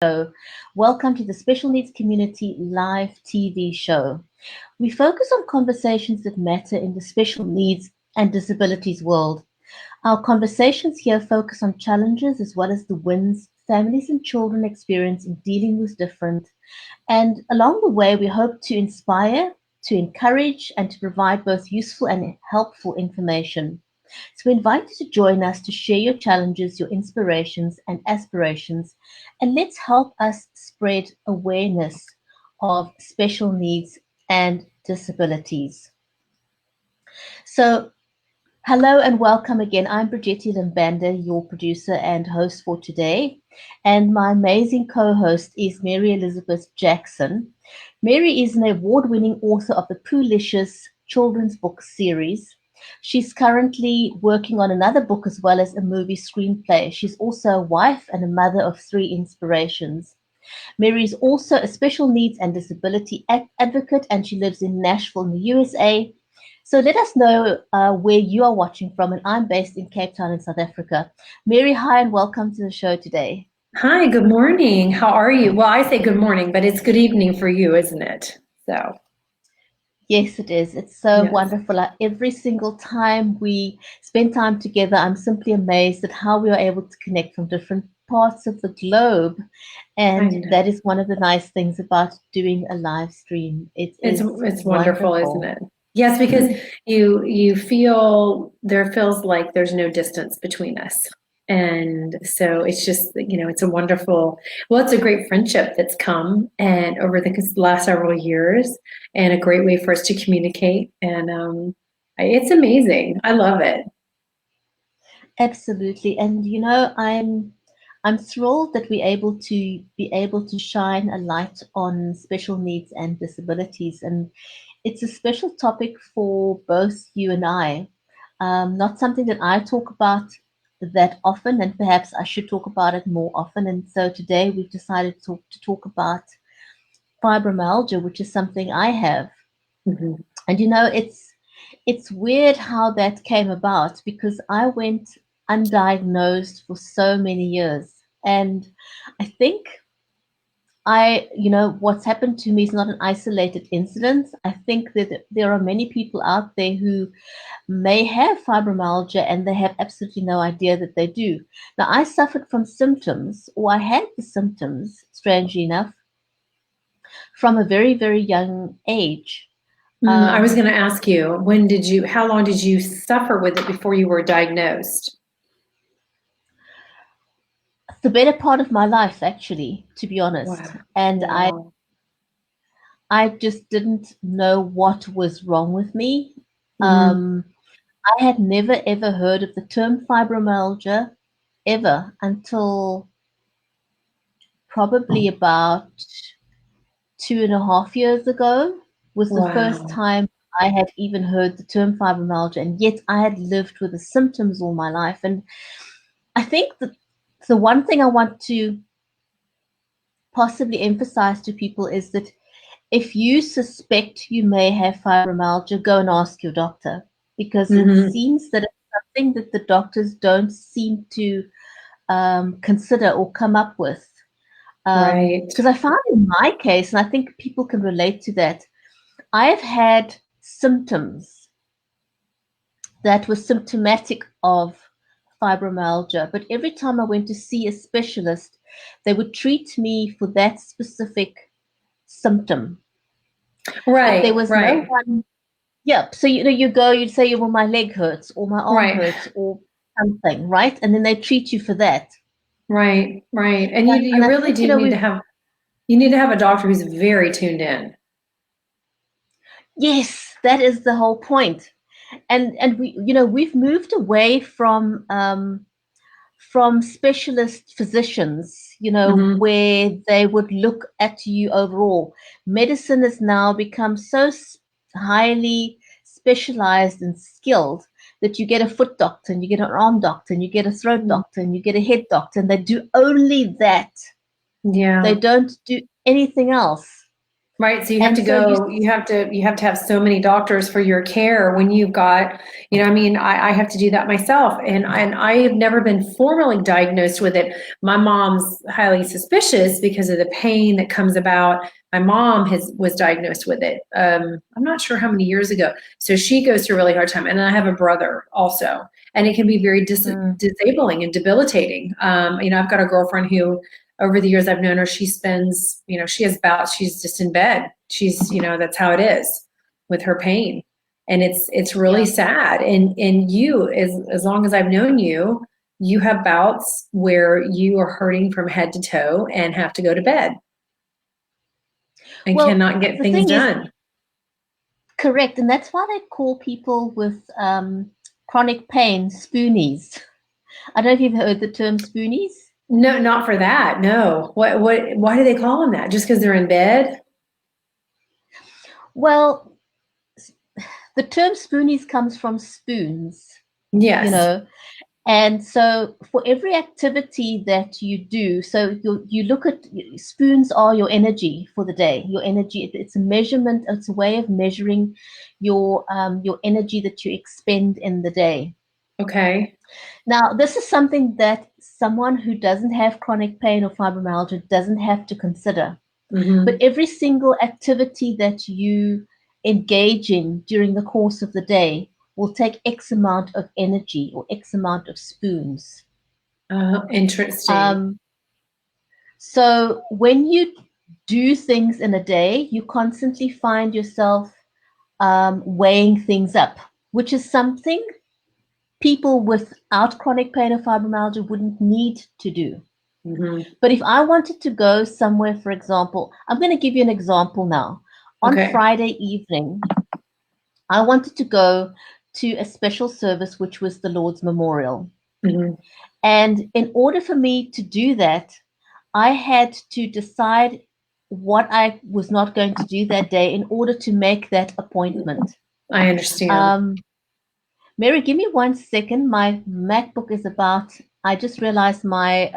show. Welcome to the Special Needs Community live TV show. We focus on conversations that matter in the special needs and disabilities world. Our conversations here focus on challenges as well as the wins families and children experience in dealing with different. And along the way, we hope to inspire, to encourage, and to provide both useful and helpful information. So we invite you to join us to share your challenges, your inspirations, and aspirations, and let's help us spread awareness of special needs and disabilities. So, hello and welcome again. I'm Brigitte Limbanda, your producer and host for today. And my amazing co-host is Mary Elizabeth Jackson. Mary is an award-winning author of the Poolicious children's book series. She's currently working on another book as well as a movie screenplay. She's also a wife and a mother of 3 inspirations. Mary is also a special needs and disability advocate, and she lives in Nashville in the USA. So let us know where you are watching from, and I'm based in Cape Town in South Africa. Mary, hi, and welcome to the show today. Hi, good morning. How are you? Well, I say good morning, but it's good evening for you, isn't it? So, Yes, it is. It's so yes, wonderful. Every single time we spend time together, I'm simply amazed at how we are able to connect from different parts of the globe. I And know. that is one of the nice things about doing a live stream. It is It's wonderful, isn't wonderful. it? Yes, because you feel there feels like there's no distance between us. And so it's just, it's a wonderful, well, it's a great friendship that's come and over the last several years and a great way for us to communicate. And it's amazing. I love it. Absolutely. And I'm thrilled that we're able to shine a light on special needs and disabilities. And it's a special topic for both you and I. Not something that I talk about that often, and perhaps I should talk about it more often. And so today we've decided to talk about fibromyalgia, which is something I have. Mhm. And it's weird how that came about because I went undiagnosed for so many years. And I think what's happened to me is not an isolated incident. I think that there are many people out there who may have fibromyalgia and they have absolutely no idea that they do. Now, I suffered from symptoms, or I had the symptoms, strangely enough, from a very, very young age. I was Um, going to ask you, how long did you suffer with it before you were diagnosed? the better part of my life, actually, to be honest. Wow. And Wow. I just didn't know what was wrong with me. Hmm. I had never ever heard of the term fibromyalgia ever until probably about 2.5 years ago was the first Wow. time I had even heard the term fibromyalgia, and yet I had lived with the symptoms all my life. And I think that the one thing I want to possibly emphasize to people is that if you suspect you may have fibromyalgia, go and ask your doctor because it Hmm. seems that it's something that the doctors don't seem to consider or come up with. Right. Because I found in my case, and I think people can relate to that, I have had symptoms that were symptomatic of fibromyalgia, but every time I went to see a specialist, they would treat me for that specific symptom. But there Right. was no Right. one. Yeah, so you go, you'd say, well, my leg hurts or my arm Right. hurts or something, right? And then they treat you for that. Right. Right. And you And I really think, do you need to have a doctor who's very tuned in. yes, that is the whole point. And we've moved away from specialist physicians, Hmm. where they would look at you overall. Medicine has now become so highly specialized and skilled that you get a foot doctor and you get an arm doctor and you get a throat doctor and you get a head doctor, and they do only that. They Yeah. don't do anything else. Right. So you have And to so go, you have to have so many doctors for your care when you've got, I mean, I have to do that myself. And I have never been formally diagnosed with it. My mom's highly suspicious because of the pain that comes about. My mom was diagnosed with it. I'm not sure how many years ago. So she goes through a really hard time. And I have a brother also, and it can be very disabling and debilitating. I've got a girlfriend who, over the years I've known her, she spends, she has bouts, she's just in bed. She's, that's how it is with her pain. And it's really yeah. sad. And you, as long as I've known you, you have bouts where you are hurting from head to toe and have to go to bed and Well, cannot get the things thing is, done. correct, and that's why they call people with chronic pain spoonies. I don't know if you've heard the term spoonies. No, not for that. No. Why do they call them that? Just because they're in bed? Well, the term spoonies comes from spoons, you Yes. know. And so for every activity that you do, so you look at spoons are your energy for the day, your energy. It's a measurement, it's a way of measuring your energy that you expend in the day. Okay. Now, this is something that someone who doesn't have chronic pain or fibromyalgia doesn't have to consider. But Mm-hmm. every single activity that you engage in during the course of the day will take X amount of energy or X amount of spoons. Interesting. Um, so when you do things in a day, you constantly find yourself weighing things up, which is something people without chronic pain or fibromyalgia wouldn't need to do. Mm-hmm. But if I wanted to go somewhere, for example, I'm going to give you an example now. On Okay. Friday evening, I wanted to go to a special service, which was the Lord's Memorial. Mm-hmm. And in order for me to do that, I had to decide what I was not going to do that day in order to make that appointment. I understand. Um, Mary, give me 1 second. My MacBook is about, I just realized my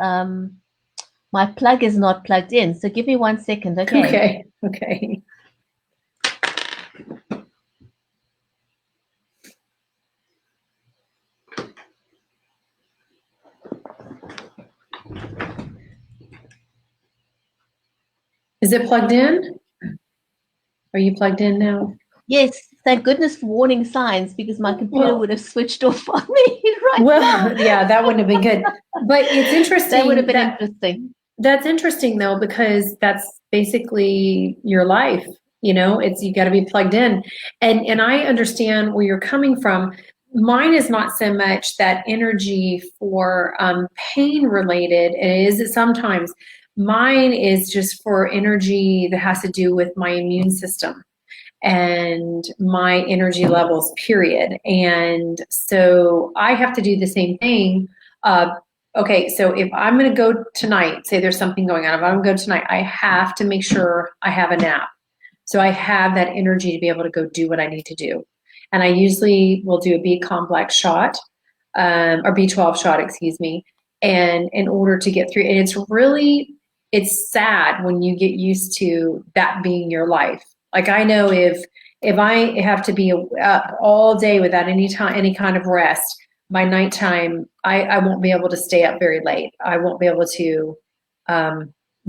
plug is not plugged in. So give me 1 second, okay? Okay. Okay. Is it plugged in? Are you plugged in now? Yes, thank goodness for warning signs because my computer Well, would have switched off on me right now. yeah, that wouldn't have been good. But it's That would have interesting been that interesting. that's interesting though, because that's basically your life. It's you got to be plugged in. And I understand where you're coming from. Mine is not so much that energy for pain related. It is sometimes. Mine is just for energy that has to do with my immune system and my energy levels, period. And so I have to do the same thing. Okay, so if I'm going to go tonight, say there's something going on, if I'm going to go tonight, I have to make sure I have a nap. So I have that energy to be able to go do what I need to do. And I usually will do a B complex shot, or B12 shot, excuse me, and in order to get through. And it's sad when you get used to that being your life. Like I know if I have to be up all day without any kind of rest, by nighttime I won't be able to stay up very late. I won't be able to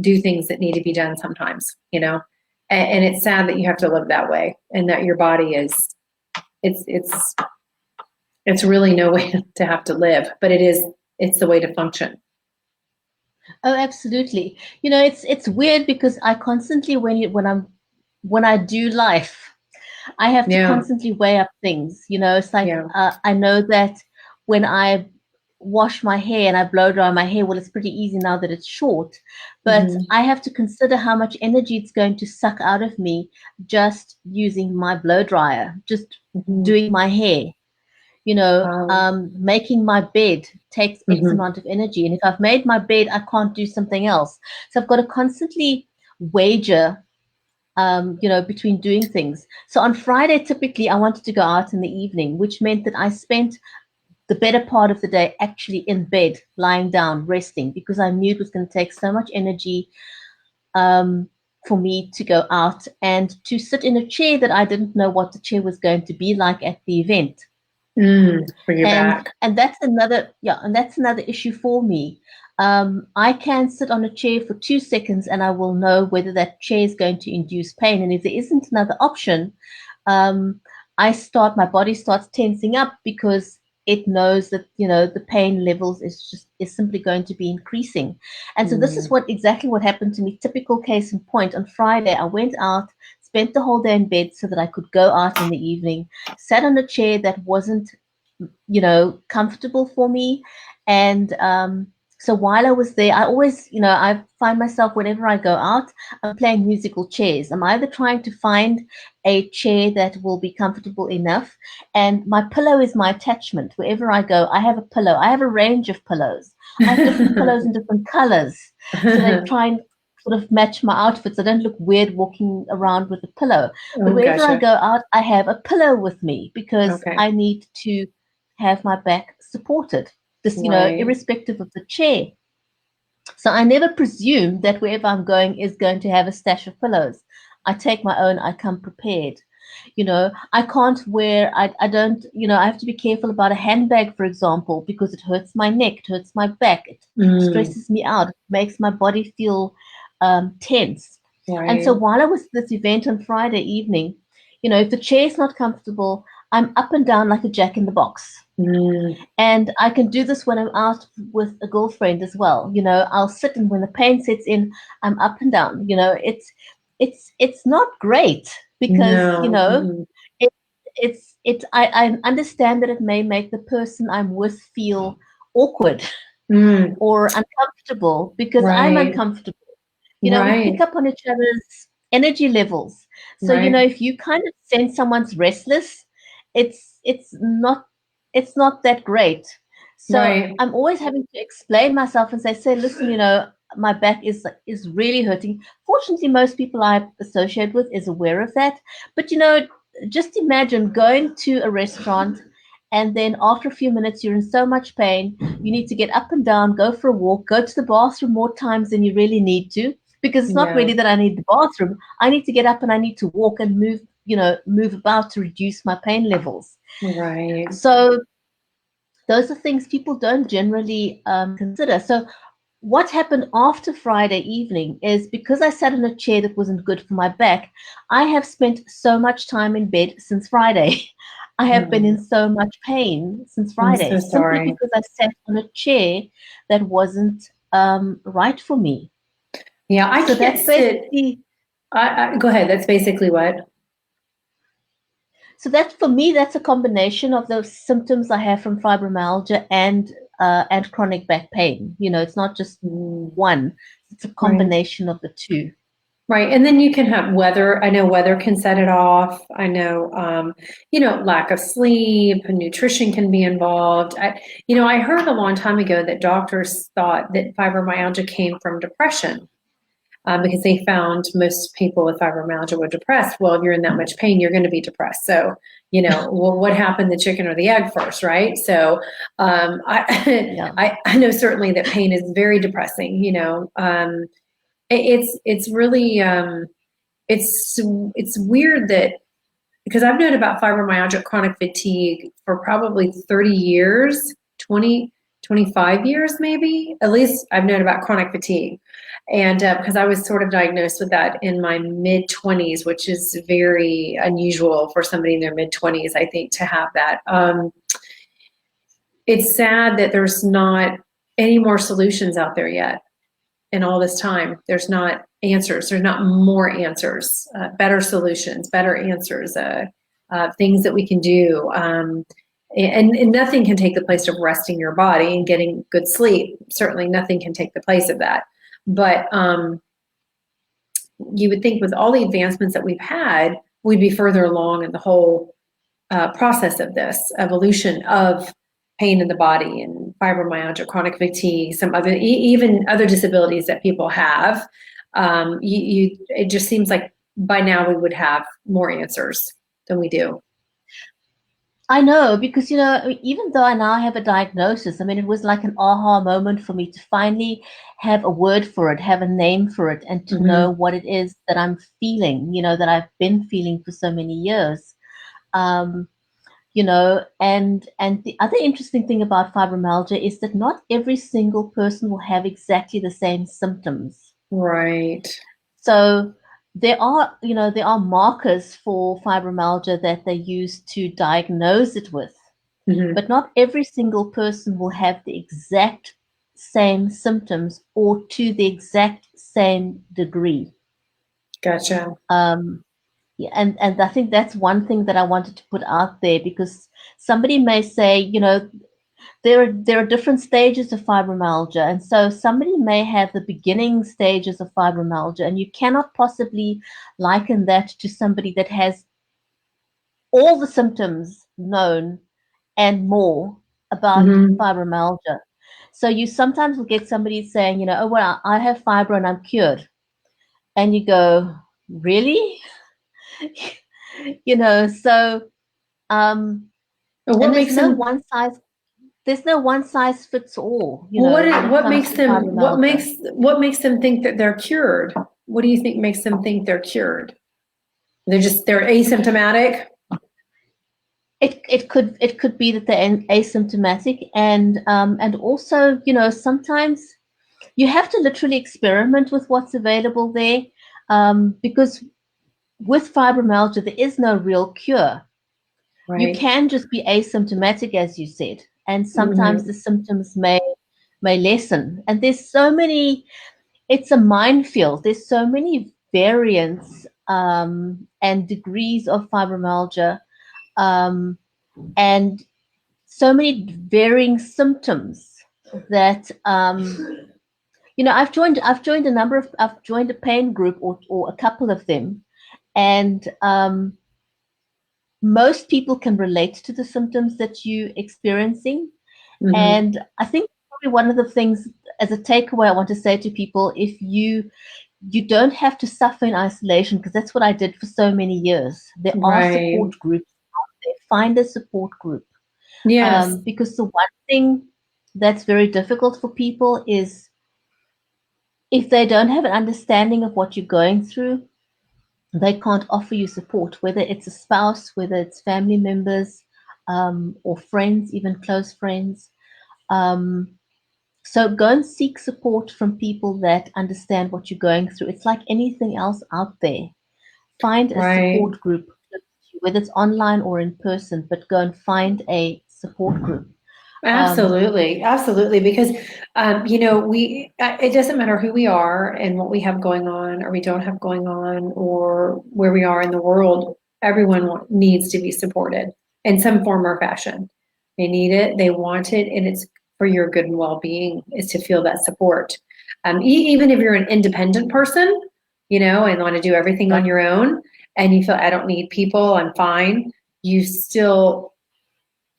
do things that need to be done sometimes, and it's sad that you have to live that way and that your body is it's it's really no way to have to live, but it's the way to function. Oh, absolutely. It's weird because I constantly when I do life, I have to Yeah, constantly weigh up things. It's like yeah. I know that when I wash my hair and I blow dry my hair, well, it's pretty easy now that it's short, but Hmm. I have to consider how much energy it's going to suck out of me just using my blow dryer, just Hmm. doing my hair. Making my bed takes X Hmm. amount of energy. And if I've made my bed, I can't do something else. So I've got to constantly wager between doing things. So on Friday, typically, I wanted to go out in the evening, which meant that I spent the better part of the day actually in bed, lying down, resting, because I knew it was going to take so much energy. Um, for me to go out and to sit in a chair that I didn't know what the chair was going to be like at the event. For your and back. and that's another issue for me. I can sit on a chair for 2 seconds and I will know whether that chair is going to induce pain, and if there isn't another option, um, my body starts tensing up because it knows that the pain levels is simply going to be increasing. And so this is exactly what happened to me. Typical case in point: on Friday I went out, spent the whole day in bed so that I could go out in the evening, sat on a chair that wasn't comfortable for me. And so while I was there, I always, I find myself, whenever I go out, I'm playing musical chairs. I'm either trying to find a chair that will be comfortable enough, and my pillow is my attachment. Wherever I go, I have a pillow. I have a range of pillows. I have different pillows in different colors, so they try and sort of match my outfits. I don't look weird walking around with a pillow. But Oh, wherever I gotcha. go out, I have a pillow with me because Okay. I need to have my back supported, this, Right. irrespective of the chair. So I never presume that wherever I'm going is going to have a stash of pillows. I take my own, I come prepared. I can't wear, I don't, I have to be careful about a handbag, for example, because it hurts my neck, it hurts my back, it stresses me out, it makes my body feel tense. And so Right. while I was at this event on Friday evening, if the chair is not comfortable, I'm up and down like a jack in the box. And I can do this when I'm out with a girlfriend as well. I'll sit, and when the pain sets in, I'm up and down. It's not great because No. it, I understand that it may make the person I'm with feel awkward or uncomfortable because I'm Right. uncomfortable. We pick Right. up on each other's energy levels. So, Right. if you kind of sense someone's restless, it's not that great. So Right. I'm always having to explain myself and say, listen, my back is really hurting. Fortunately, most people I associate with is aware of that. But just imagine going to a restaurant, and then after a few minutes you're in so much pain, you need to get up and down, go for a walk, go to the bathroom more times than you really need to, because it's not Yeah. really that I need the bathroom. I need to get up and I need to walk and move about to reduce my pain levels. Right. So those are things people don't generally consider. So what happened after Friday evening is, because I sat in a chair that wasn't good for my back, I have spent so much time in bed since Friday. I have been in Mm. so much pain since I'm Friday, so simply sorry. because I sat on a chair that wasn't right for me. Yeah, I So can't that's sit. basically, Go ahead. That's basically what. so that for me, that's a combination of the symptoms I have from fibromyalgia and chronic back pain. It's not just Mm. one; it's a Right. combination of the two. Right. And then you can have weather. I know weather can set it off. I know, lack of sleep, nutrition can be involved. I heard a long time ago that doctors thought that fibromyalgia came from depression, because they found most people with fibromyalgia were depressed. Well, if you're in that much pain, you're going to be depressed. So, well, what happened, the chicken or the egg first, right? So, Yeah. I know certainly that pain is very depressing. It's really it's weird that, because I've known about fibromyalgia chronic fatigue for probably 30 years, 20, 25 years maybe. At least I've known about chronic fatigue. And because I was sort of diagnosed with that in my mid 20s, which is very unusual for somebody in their mid 20s, I think, to have that. It's sad that there's not any more solutions out there yet. In all this time, there's not answers. There's not more answers, better solutions, better answers, things that we can do. And nothing can take the place of resting your body and getting good sleep. Certainly nothing can take the place of that. But you would think with all the advancements that we've had, we'd be further along in the whole process of this evolution of pain in the body and fibromyalgia, chronic fatigue, some other, even other disabilities that people have. It just seems like by now we would have more answers than we do. I know, because even though I now have a diagnosis, I mean, it was like an aha moment for me to finally have a word for it, have a name for it, and to know what it is that I'm feeling, that I've been feeling for so many years. Um, and the other interesting thing about fibromyalgia is that not every single person will have exactly the same symptoms. Right. So there are markers for fibromyalgia that they use to diagnose it with, but not every single person will have the exact same symptoms or to the exact same degree. Gotcha. Yeah, and I think that's one thing that I wanted to put out there, because somebody may say, there are different stages of fibromyalgia, and so somebody may have the beginning stages of fibromyalgia, and you cannot possibly liken that to somebody that has all the symptoms known and more about fibromyalgia. So you sometimes will get somebody saying, oh, well, I have fibro and I'm cured. And you go, really? So What and makes them there's no one size fits all, when it what comes makes to them fibromyalgia. what makes them think that they're cured? What do you think makes them think they're cured? They're asymptomatic? It could be that they're asymptomatic, and also, sometimes you have to literally experiment with what's available there, because with fibromyalgia there is no real cure. You Right. can just be asymptomatic, as you said, and sometimes the symptoms may lessen. And it's a minefield. There's so many variants and degrees of fibromyalgia, um, and so many varying symptoms that I've joined a pain group, or a couple of them, and most people can relate to the symptoms that you're experiencing. And I think probably one of the things, as a takeaway, I want to say to people, if you don't have to suffer in isolation, because that's what I did for so many years. There are Right. support groups out there. Find a support group. Yes. Because the one thing that's very difficult for people is if they don't have an understanding of what you're going through, they can't offer you support, whether it's a spouse, whether it's family members, or friends, even close friends. Um, so go and seek support from people that understand what you're going through. It's like anything else out there. Find a Right. support group, whether it's online or in person, but go and find a support group. Absolutely, absolutely. Because, it doesn't matter who we are and what we have going on or we don't have going on or where we are in the world. Everyone needs to be supported in some form or fashion. They need it, they want it, and it's for your good and well-being is to feel that support. Even if you're an independent person, and want to do everything on Yeah. your own, and you feel I don't need people, I'm fine. You still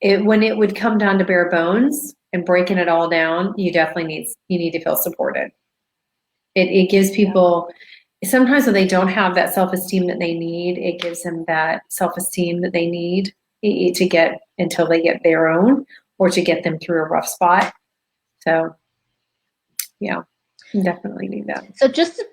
when it would come down to bare bones and breaking it all down, you need to feel supported. It gives people sometimes when they don't have that self-esteem that they need, it gives them that self-esteem that they need to get until they get their own or to get them through a rough spot. So yeah, you definitely need that. So just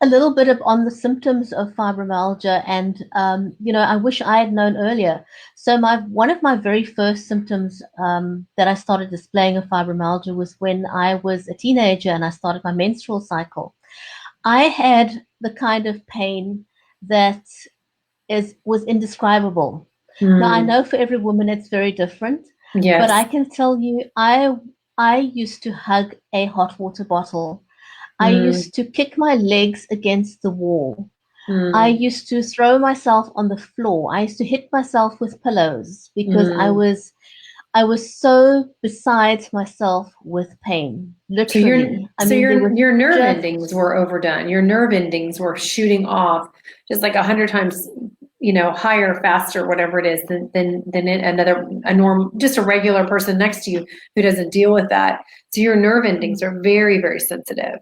a little bit on the symptoms of fibromyalgia, and I wish I had known earlier. So one of my very first symptoms that I started displaying of fibromyalgia was when I was a teenager and I started my menstrual cycle. I had the kind of pain that was indescribable. Now I know for every woman it's very different, but Yes. I can tell you, I used to hug a hot water bottle. I Mm, used to kick my legs against the wall. I mm, used to throw myself on the floor. I used to hit myself with pillows because I mm. was I was so beside myself with pain, So your literally. I so mean, there was your nerve just endings were overdone. Your nerve endings were shooting off just like 100 times, higher, faster, whatever it is, than a norm, just a regular person next to you who doesn't deal with that. So your nerve endings are very, very sensitive.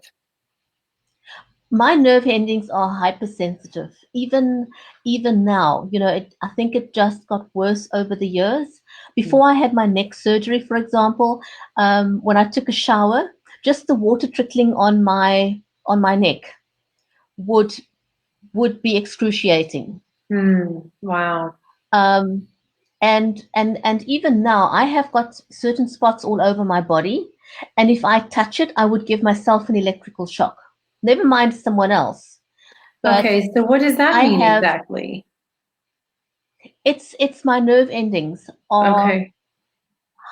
my nerve endings are hypersensitive. Even now, I think it just got worse over the years. Before I had my neck surgery, for example, when I took a shower, just the water trickling on my neck would be excruciating. Wow. Um, and even now, I have got certain spots all over my body, and if I touch it, I would give myself an electrical shock. Never mind someone else, but Okay, so what does that I mean have exactly? it's my nerve endings are Okay.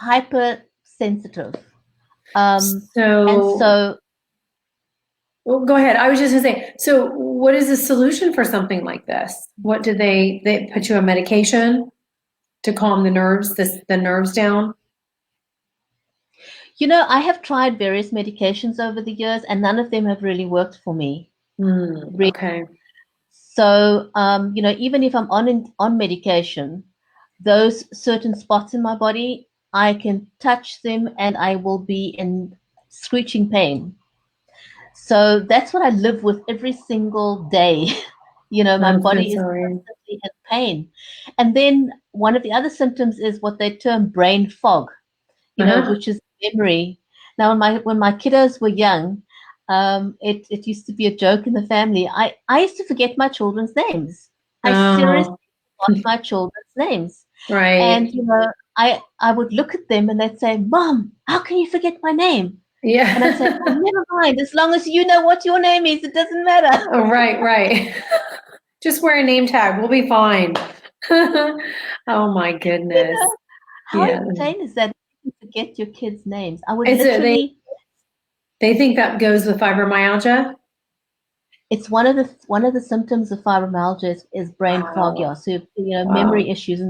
hypersensitive, and So, so well, go ahead. I was just gonna say, so what is the solution for something like this? What do they put you on medication to calm the nerves down? I have tried various medications over the years, and none of them have really worked for me. Okay. So, even if I'm on medication, those certain spots in my body, I can touch them and I will be in screeching pain. So that's what I live with every single day. My I'm so body is sorry. constantly in pain. And then one of the other symptoms is what they term brain fog, Uh-huh. which is memory. Now, when my kiddos were young, it used to be a joke in the family. I used to forget my children's names. I seriously Oh, forgot my children's names, and right. I would look at them and they'd say, "Mom, how can you forget my name?" And I'd say, "Oh, Yeah. never mind. As long as you know what your name is, it doesn't matter." Oh, right, right. Just wear a name tag. We'll be fine. Oh my You goodness. know, how Yeah. insane is that? You forget your kids' names. I would It's a, literally. they think that goes with fibromyalgia. It's one of the symptoms of fibromyalgia is brain fog, yeah. Wow. So memory Wow. issues,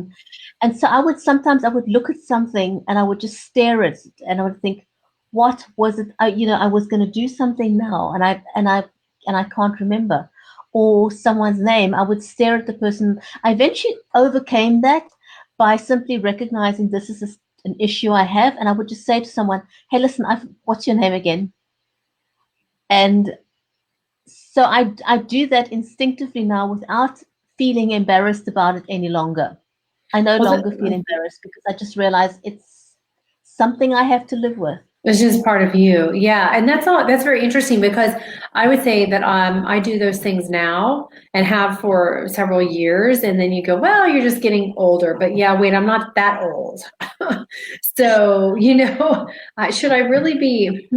and so I would look at something and I would just stare at it and I would think, what was it? I was going to do something now, and I can't remember, or someone's name. I would stare at the person. I eventually overcame that by simply recognizing this is an issue I have, and I would just say to someone, "Hey, listen, what's your name again?" And so I do that instinctively now without feeling embarrassed about it any longer. I no Well, longer feel embarrassed because I just realize it's something I have to live with. it's just part of you. Yeah. And that's all, that's very interesting because I would say that I do those things now and have for several years. And then you go, well, you're just getting older. But yeah, wait, I'm not that old. So, should I really be,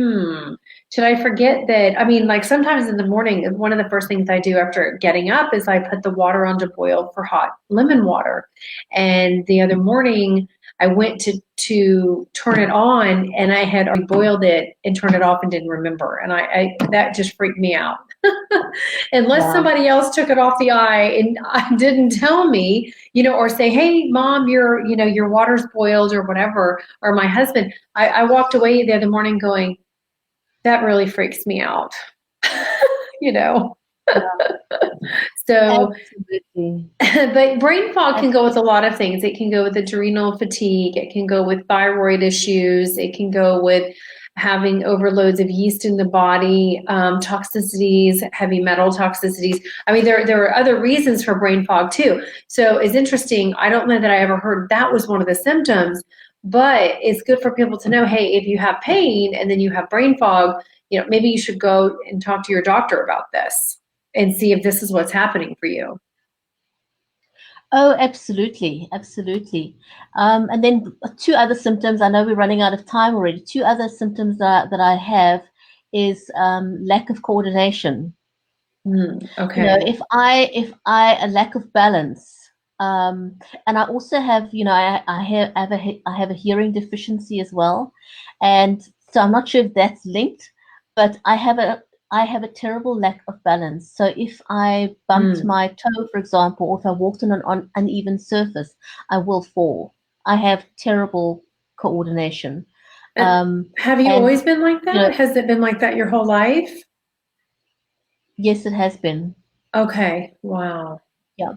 should I forget that? I mean, like sometimes in the morning, one of the first things I do after getting up is I put the water on to boil for hot lemon water. And the other morning, I went to turn it on and I had already boiled it and turned it off and didn't remember. And I that just freaked me out. Unless Yeah. somebody else took it off the eye and I didn't tell me, or say, hey, mom, your water's boiled or whatever, or my husband, I walked away the other morning going, that really freaks me out. you know. So Absolutely. but brain fog can go with a Absolutely. lot of things. It can go with adrenal fatigue. It can go with thyroid issues. It can go with having overloads of yeast in the body, toxicities, heavy metal toxicities. I mean, there are other reasons for brain fog too. So it's interesting. I don't know that I ever heard that was one of the symptoms, but it's good for people to know, hey, if you have pain and then you have brain fog, maybe you should go and talk to your doctor about this and see if this is what's happening for you. Oh, absolutely, absolutely. And then two other symptoms. I know we're running out of time already. Two other symptoms that I have is lack of coordination. Okay. If I a lack of balance, and I also have, I have a hearing deficiency as well, and so I'm not sure if that's linked, but I have a terrible lack of balance. So if I bumped Hmm. my toe, for example, or if I walked on an uneven surface, I will fall. I have terrible coordination, And um, have you and always been like you know, that? Has it been like that your whole life? yes, it has been. Okay. Wow. Yeah,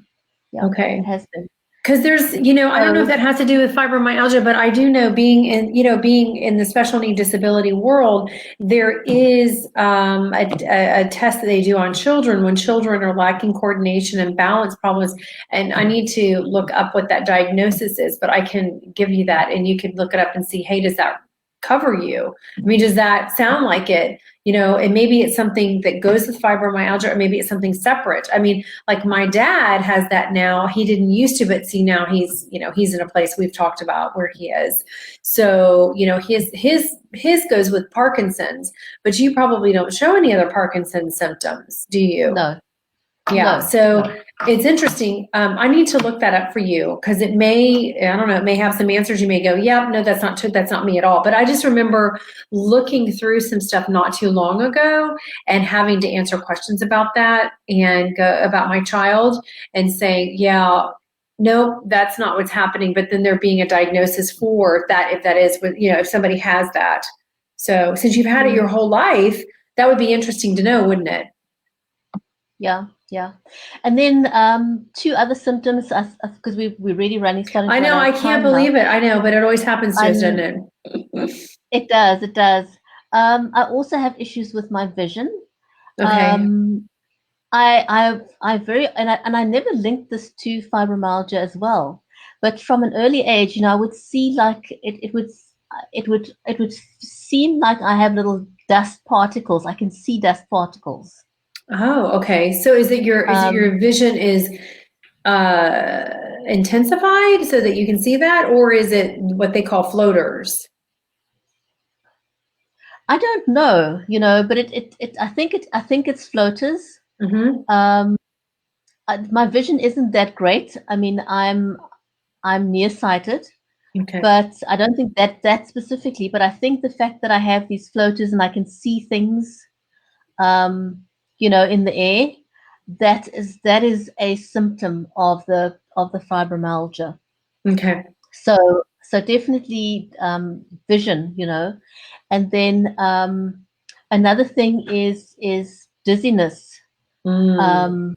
yeah, it Okay. has been. Because there's, I don't know if So that has to do with fibromyalgia, but I do know being in the special need disability world, there is a test that they do on children when children are lacking coordination and balance problems. And I need to look up what that diagnosis is, but I can give you that and you can look it up and see, hey, does that cover you. I mean, does that sound like it? And maybe it's something that goes with fibromyalgia, or maybe it's something separate. I mean, like my dad has that now. He didn't used to, but see now he's in a place we've talked about where he is. So, his goes with Parkinson's, but you probably don't show any other Parkinson's symptoms, do you? No. Yeah, No, so no. it's interesting. I need to look that up for you because I don't know, it may have some answers. You may go, yeah, no, that's not true. That's not me at all. But I just remember looking through some stuff not too long ago and having to answer questions about that and about my child and saying, yeah, no, that's not what's happening. But then there being a diagnosis for that, if that is what, if somebody has that. So since you've had it your whole life, that would be interesting to know, wouldn't it? Yeah, yeah. And then two other symptoms, because we're really starting to I run know, out I of can't time now. believe it. I know, but it always happens to us, doesn't it? It does, it does. I also have issues with my vision. Okay. I never linked this to fibromyalgia as well, but from an early age, I would see like it would seem like I have little dust particles. I can see dust particles. Oh, okay. So is it your Um, vision is uh intensified so that you can see that, or is it what they call floaters? I don't know, but I think it's floaters. Mm-hmm. Um, my vision isn't that great. I mean, I'm nearsighted, Okay. but I don't think that specifically. But I think the fact that I have these floaters and I can see things, in the air, that is a symptom of the fibromyalgia. Okay. So definitely vision, and then another thing is dizziness. Mm. Um,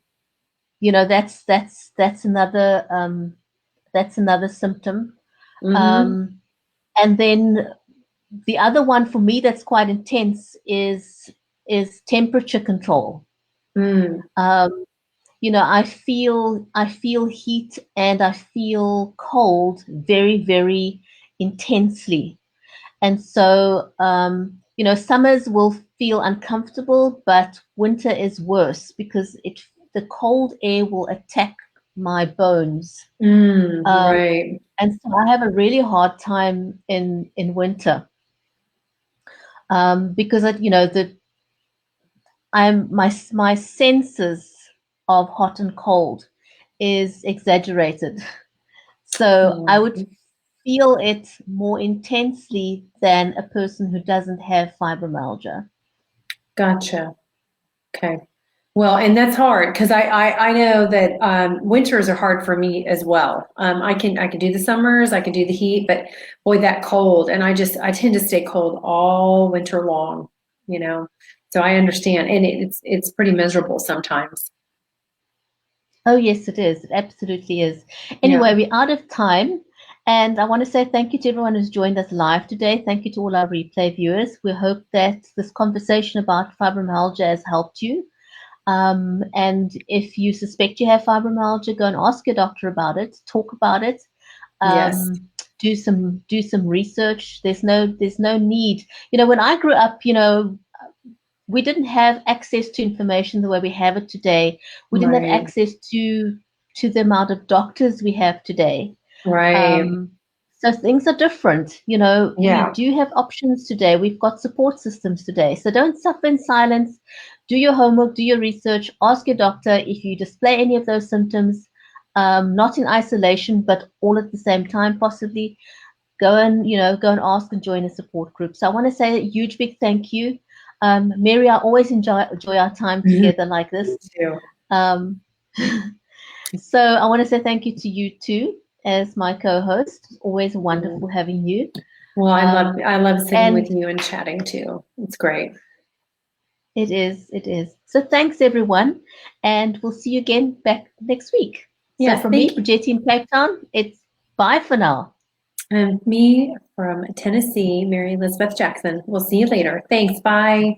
that's another symptom. Mm-hmm. Um, and then the other one for me that's quite intense is temperature control. Mm. Um, I feel heat and I feel cold very, very intensely. And so, summers will feel uncomfortable, but winter is worse because the cold air will attack my bones. Mm. Um, Right. and so I have a really hard time in winter, because my senses of hot and cold is exaggerated. So I would Mm. feel it more intensely than a person who doesn't have fibromyalgia. Gotcha. Okay. Well, and that's hard because I know that winters are hard for me as well. I can do the summers, I can do the heat, but boy, that cold, and I tend to stay cold all winter long, you know. So I understand, and it's pretty miserable sometimes. Oh, yes, it is. It absolutely is. Yeah. Anyway, we're out of time. And I want to say thank you to everyone who's joined us live today. Thank you to all our replay viewers. We hope that this conversation about fibromyalgia has helped you. And if you suspect you have fibromyalgia, go and ask your doctor about it. Talk about it. Yes. Um, do some research. There's no need. When I grew up, we didn't have access to information the way we have it today. We didn't have Right. access to the amount of doctors we have today. Right. So things are different. We Yeah. do have options today. We've got support systems today. So don't suffer in silence. Do your homework, do your research, ask your doctor if you display any of those symptoms, not in isolation, but all at the same time, possibly. Go and ask and join a support group. So I want to say a huge big thank you. Mary, I always enjoy our time Me together like this. too. Um, so I want to say thank you to you too as my co-host. It's always wonderful having you. Well, Um, I love sitting with and you and chatting too. It's great. it is, it is. So thanks everyone, and we'll see you again back next week. So Yes, from me, thank you. Bridgetti in Cape Town, it's bye for now. And me from Tennessee, Mary Elizabeth Jackson. We'll see you later. Thanks. Bye.